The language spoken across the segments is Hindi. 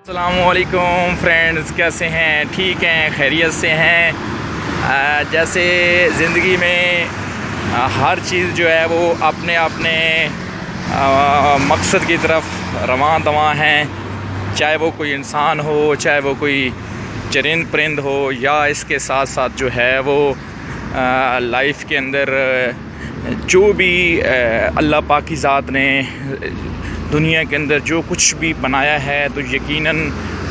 अस्सलामुअलैकुम फ्रेंड्स, कैसे हैं? ठीक हैं, खैरियत से हैं। जैसे ज़िंदगी में हर चीज़ जो है वो अपने अपने मकसद की तरफ रवां दवां हैं। चाहे वो कोई इंसान हो, चाहे वो कोई चरिंद परिंद हो, या इसके साथ साथ जो है वो लाइफ के अंदर जो भी अल्लाह पाक की ज़ात ने दुनिया के अंदर जो कुछ भी बनाया है तो यकीनन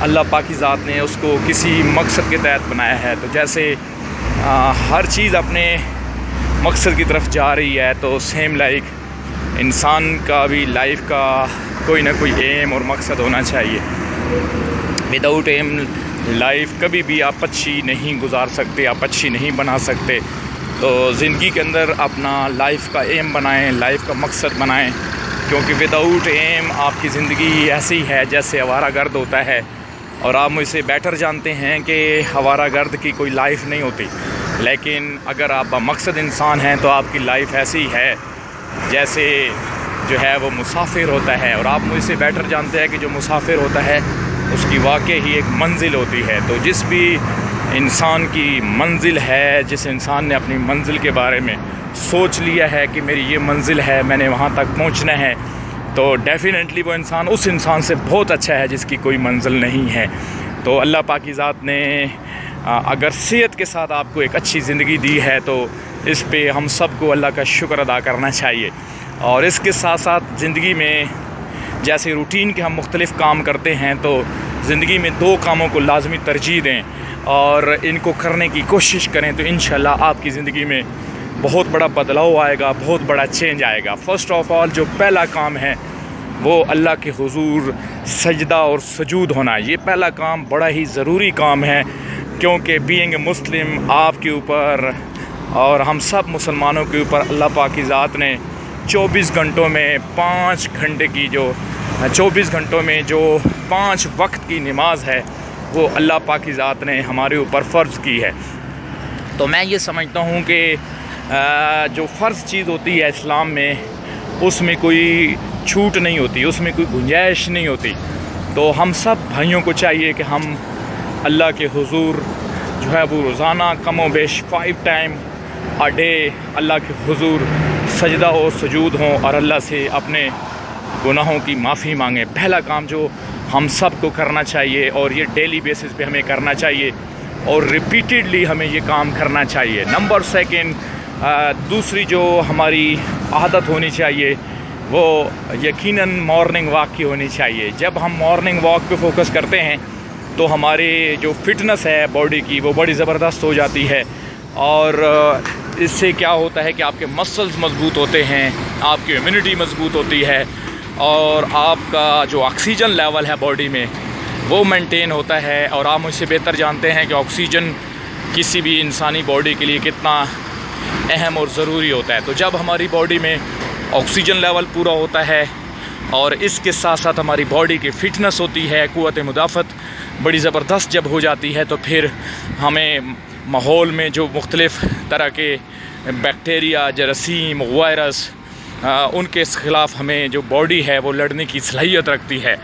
अल्लाह पाक की ज़ात ने उसको किसी मकसद के तहत बनाया है। तो जैसे हर चीज़ अपने मकसद की तरफ जा रही है, तो सेम लाइक इंसान का भी लाइफ का कोई ना कोई एम और मकसद होना चाहिए। विदाउट एम लाइफ कभी भी आप अच्छी नहीं गुजार सकते, आप अच्छी नहीं बना सकते। तो ज़िंदगी के अंदर अपना लाइफ का एम बनाएं, लाइफ का मकसद बनाएं, क्योंकि विदाउट एम आपकी ज़िंदगी ऐसी है जैसे आवारागर्द होता है। और आप मुझसे बेटर जानते हैं कि आवारागर्द की कोई लाइफ नहीं होती, लेकिन अगर आप मकसद इंसान हैं तो आपकी लाइफ ऐसी है जैसे जो है वो मुसाफिर होता है। और आप मुझसे बेटर जानते हैं कि जो मुसाफिर होता है उसकी वाकई ही एक मंजिल होती है। तो जिस भी इंसान की मंजिल है, जिस इंसान ने अपनी मंजिल के बारे में सोच लिया है कि मेरी ये मंजिल है, मैंने वहाँ तक पहुँचना है, तो डेफ़िनेटली वो इंसान उस इंसान से बहुत अच्छा है जिसकी कोई मंजिल नहीं है। तो अल्लाह पाक की ज़ात ने अगर सेहत के साथ आपको एक अच्छी ज़िंदगी दी है तो इस पे हम सबको अल्लाह का शुक्र अदा करना चाहिए। और इसके साथ साथ ज़िंदगी में जैसे रूटीन के हम मुख्तलिफ़ काम करते हैं, तो ज़िंदगी में दो कामों को लाजमी तरजीह दें और इनको करने की कोशिश करें, तो इंशाल्लाह आपकी ज़िंदगी में बहुत बड़ा बदलाव आएगा, बहुत बड़ा चेंज आएगा। फ़र्स्ट ऑफ़ ऑल जो पहला काम है वो अल्लाह के हुजूर सजदा और सजूद होना। ये पहला काम बड़ा ही ज़रूरी काम है, क्योंकि बीइंग ए मुस्लिम आपके ऊपर और हम सब मुसलमानों के ऊपर अल्लाह पाक की ज़ात ने 24 घंटों में 5 घंटे की जो 24 घंटों में जो 5 वक्त की नमाज है वो अल्लाह पाक की ज़ात ने हमारे ऊपर फ़र्ज़ की है। तो मैं ये समझता हूँ कि जो फ़र्ज़ चीज़ होती है इस्लाम में, उसमें कोई छूट नहीं होती, उसमें कोई गुंजाइश नहीं होती। तो हम सब भाइयों को चाहिए कि हम अल्लाह के हुजूर जो है वो रोज़ाना कम व बेश 5 टाइम अ डे अल्लाह के हुजूर सजदा और सजूद हों और अल्लाह से अपने गुनाहों की माफ़ी मांगें। पहला काम जो हम सब को करना चाहिए, और ये डेली बेसिस पे हमें करना चाहिए और रिपीटेडली हमें ये काम करना चाहिए। नंबर सेकंड, दूसरी जो हमारी आदत होनी चाहिए वो यकीनन मॉर्निंग वॉक की होनी चाहिए। जब हम मॉर्निंग वॉक पे फोकस करते हैं तो हमारे जो फिटनेस है बॉडी की वो बड़ी ज़बरदस्त हो जाती है। और इससे क्या होता है कि आपके मसल्स मज़बूत होते हैं, आपकी इम्यूनिटी मज़बूत होती है, और आपका जो ऑक्सीजन लेवल है बॉडी में वो मेंटेन होता है। और आप मुझसे बेहतर जानते हैं कि ऑक्सीजन किसी भी इंसानी बॉडी के लिए कितना अहम और ज़रूरी होता है। तो जब हमारी बॉडी में ऑक्सीजन लेवल पूरा होता है और इसके साथ साथ हमारी बॉडी की फ़िटनेस होती है, क़ुव्वत मुदाफ़त बड़ी ज़बरदस्त जब हो जाती है, तो फिर हमें माहौल में जो मुख्तलिफ़ तरह के बैक्टीरिया, जरासीम, वायरस, उनके ख़िलाफ़ हमें जो बॉडी है वो लड़ने की सलाहियत रखती है।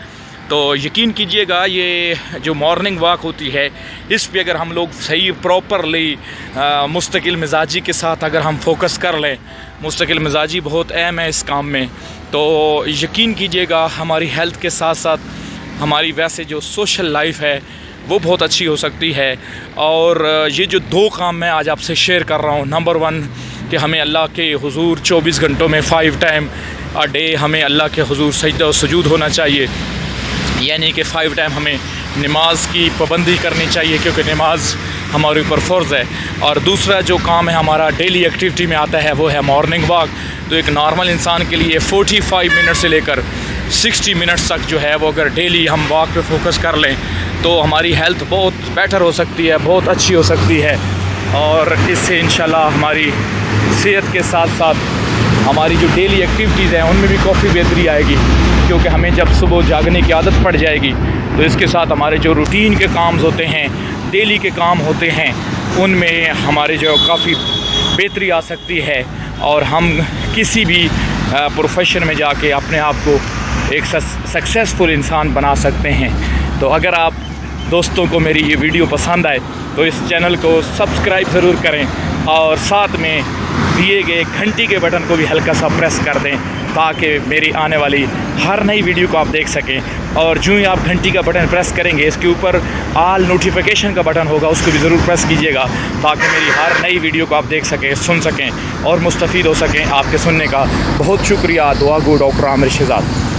तो यकीन कीजिएगा ये जो मॉर्निंग वॉक होती है, इस पे अगर हम लोग सही प्रॉपरली मुस्तकिल मिजाजी के साथ अगर हम फोकस कर लें, मुस्तकिल मिजाजी बहुत अहम है इस काम में, तो यकीन कीजिएगा हमारी हेल्थ के साथ साथ हमारी वैसे जो सोशल लाइफ है वो बहुत अच्छी हो सकती है। और ये जो दो काम मैं आज आपसे शेयर कर रहा हूँ, नंबर 1 कि हमें अल्लाह के हुजूर 24 घंटों में 5 टाइम अ डे हमें अल्लाह के हुजूर सजदा और सजूद होना चाहिए, यानी कि 5 टाइम हमें नमाज की पाबंदी करनी चाहिए, क्योंकि नमाज हमारे ऊपर फ़र्ज़ है। और दूसरा जो काम है हमारा डेली एक्टिविटी में आता है वो है मॉर्निंग वॉक। तो एक नॉर्मल इंसान के लिए 45 मिनट से लेकर 60 मिनट्स तक जो है वो अगर डेली हम वॉक पे फोकस कर लें तो हमारी हेल्थ बहुत बेटर हो सकती है, बहुत अच्छी हो सकती है। और इससे इंशाल्लाह हमारी सेहत के साथ साथ हमारी जो डेली एक्टिविटीज़ हैं उनमें भी काफ़ी बेहतरी आएगी, क्योंकि हमें जब सुबह जागने की आदत पड़ जाएगी तो इसके साथ हमारे जो रूटीन के काम्स होते हैं, डेली के काम होते हैं, उनमें हमारे जो काफ़ी बेहतरी आ सकती है और हम किसी भी प्रोफेशन में जाके अपने आप को एक सक्सेसफुल इंसान बना सकते हैं। तो अगर आप दोस्तों को मेरी ये वीडियो पसंद आए तो इस चैनल को सब्सक्राइब ज़रूर करें और साथ में दिए गए घंटी के बटन को भी हल्का सा प्रेस कर दें ताकि मेरी आने वाली हर नई वीडियो को आप देख सकें। और जो ही आप घंटी का बटन प्रेस करेंगे इसके ऊपर ऑल नोटिफिकेशन का बटन होगा, उसको भी ज़रूर प्रेस कीजिएगा ताकि मेरी हर नई वीडियो को आप देख सकें, सुन सकें और मुस्तफ़ीद हो सकें। आपके सुनने का बहुत शुक्रिया। दुआ गो डॉक्टर आमिर शहजाद।